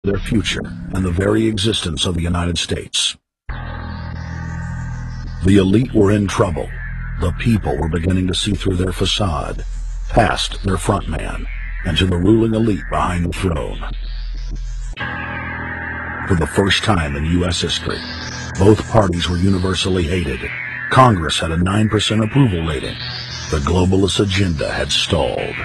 their future and the very existence of the United States. The elite were in trouble. The people were beginning to see through their facade, past their front man, and to the ruling elite behind the throne. For the first time in U.S. history, both parties were universally hated. Congress had a 9% approval rating. The globalist agenda had stalled.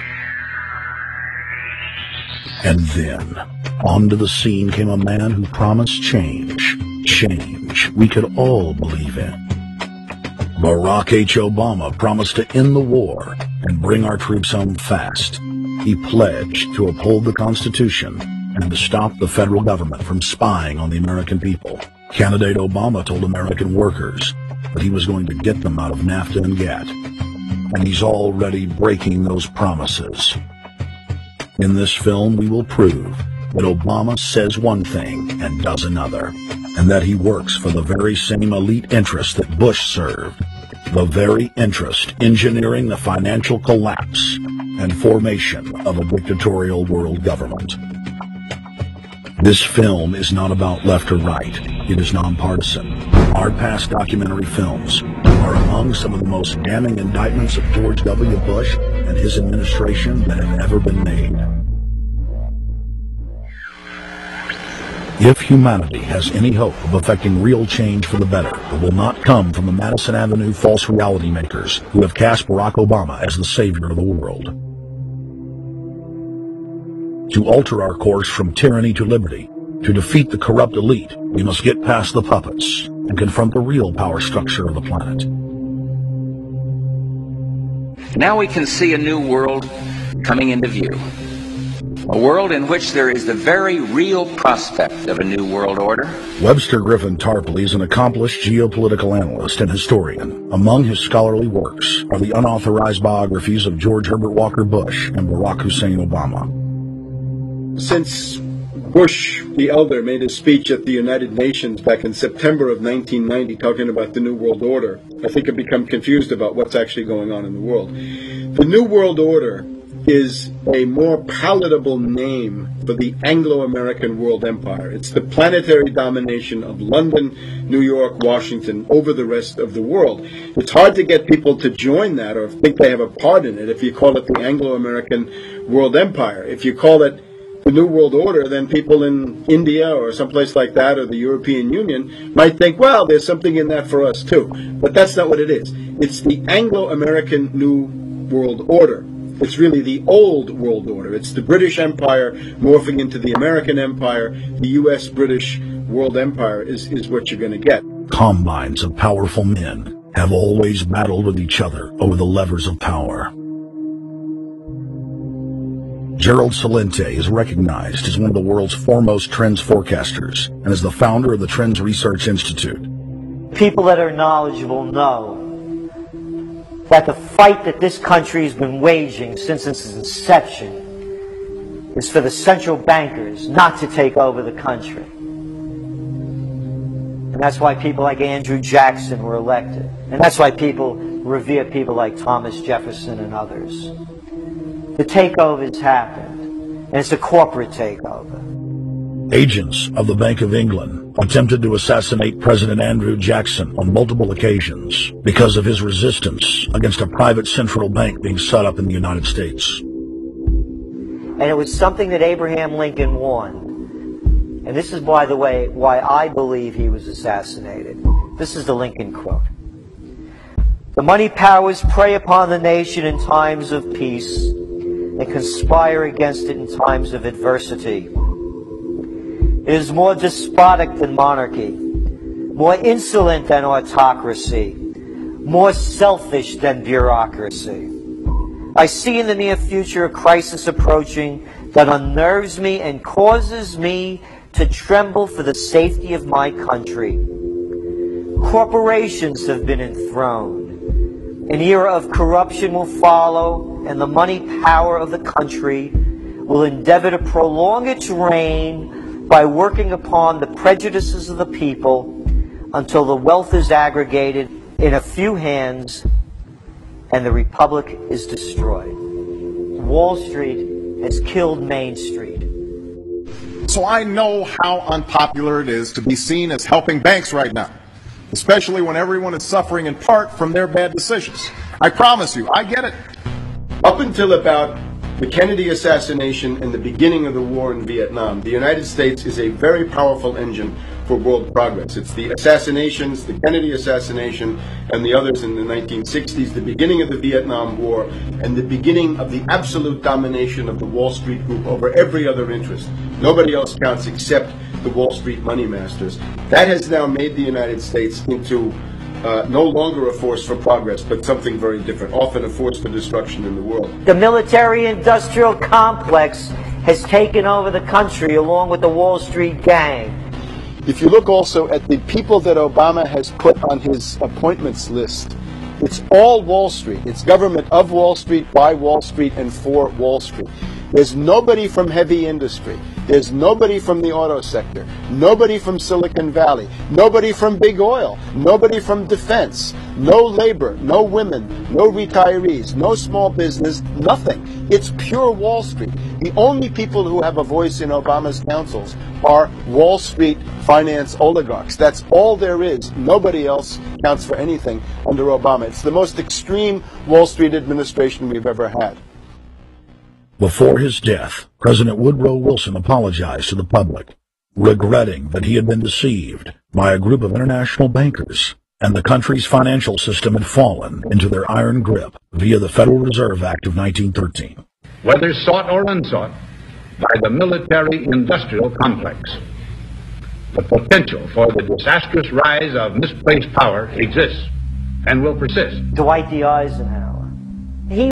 And then, onto the scene came a man who promised change. Change we could all believe in. Barack H. Obama promised to end the war and bring our troops home fast. He pledged to uphold the Constitution and to stop the federal government from spying on the American people. Candidate Obama told American workers that he was going to get them out of NAFTA and GATT. And he's already breaking those promises. In this film, we will prove that Obama says one thing and does another, and that he works for the very same elite interests that Bush served, the very interest engineering the financial collapse and formation of a dictatorial world government. This film is not about left or right. It is nonpartisan. Our past documentary films are among some of the most damning indictments of George W. Bush and his administration that have ever been made. If humanity has any hope of effecting real change for the better, it will not come from the Madison Avenue false reality makers who have cast Barack Obama as the savior of the world. To alter our course from tyranny to liberty, to defeat the corrupt elite, we must get past the puppets and confront the real power structure of the planet. Now we can see a new world coming into view. A world in which there is the very real prospect of a new world order. Webster Griffin Tarpley is an accomplished geopolitical analyst and historian. Among his scholarly works are the unauthorized biographies of George Herbert Walker Bush and Barack Hussein Obama. Since Bush the Elder made a speech at the United Nations back in September of 1990 talking about the New World Order, I think I've become confused about what's actually going on in the world. The New World Order is a more palatable name for the Anglo-American world empire. It's the planetary domination of London, New York, Washington over the rest of the world. It's hard to get people to join that or think they have a part in it if you call it the Anglo-American world empire. If you call it the New World Order, then people in India or someplace like that or the European Union might think, well, there's something in that for us too. But that's not what it is. It's the Anglo-American New World Order. It's really the old world order. It's the British Empire morphing into the American Empire. The U.S.-British world empire is what you're going to get. Combines of powerful men have always battled with each other over the levers of power. Gerald Celente is recognized as one of the world's foremost trends forecasters and is the founder of the Trends Research Institute. People that are knowledgeable know that the fight that this country has been waging since its inception is for the central bankers not to take over the country. And that's why people like Andrew Jackson were elected. And that's why people revere people like Thomas Jefferson and others. The takeover's happened, and it's a corporate takeover. Agents of the Bank of England attempted to assassinate President Andrew Jackson on multiple occasions because of his resistance against a private central bank being set up in the United States. And it was something that Abraham Lincoln won. And this is, by the way, why I believe he was assassinated. This is the Lincoln quote. The money powers prey upon the nation in times of peace and conspire against it in times of adversity. It is more despotic than monarchy, more insolent than autocracy, more selfish than bureaucracy. I see in the near future a crisis approaching that unnerves me and causes me to tremble for the safety of my country. Corporations have been enthroned. An era of corruption will follow, and the money power of the country will endeavor to prolong its reign by working upon the prejudices of the people until the wealth is aggregated in a few hands and the republic is destroyed. Wall Street has killed Main Street. So I know how unpopular it is to be seen as helping banks right now, especially when everyone is suffering in part from their bad decisions. I promise you, I get it. Up until about the Kennedy assassination and the beginning of the war in Vietnam, the United States is a very powerful engine for world progress. It's the assassinations, the Kennedy assassination, and the others in the 1960s, the beginning of the Vietnam War, and the beginning of the absolute domination of the Wall Street group over every other interest. Nobody else counts except the Wall Street money masters. That has now made the United States into no longer a force for progress, but something very different, often a force for destruction in the world. The military-industrial complex has taken over the country along with the Wall Street gang. If you look also at the people that Obama has put on his appointments list, it's all Wall Street. It's government of Wall Street, by Wall Street, and for Wall Street. There's nobody from heavy industry. There's nobody from the auto sector. Nobody from Silicon Valley. Nobody from big oil. Nobody from defense. No labor. No women. No retirees. No small business. Nothing. It's pure Wall Street. The only people who have a voice in Obama's councils are Wall Street finance oligarchs. That's all there is. Nobody else counts for anything under Obama. It's the most extreme Wall Street administration we've ever had. Before his death, President Woodrow Wilson apologized to the public, regretting that he had been deceived by a group of international bankers, and the country's financial system had fallen into their iron grip via the Federal Reserve Act of 1913. Whether sought or unsought by the military-industrial complex, the potential for the disastrous rise of misplaced power exists and will persist. Dwight D. Eisenhower. He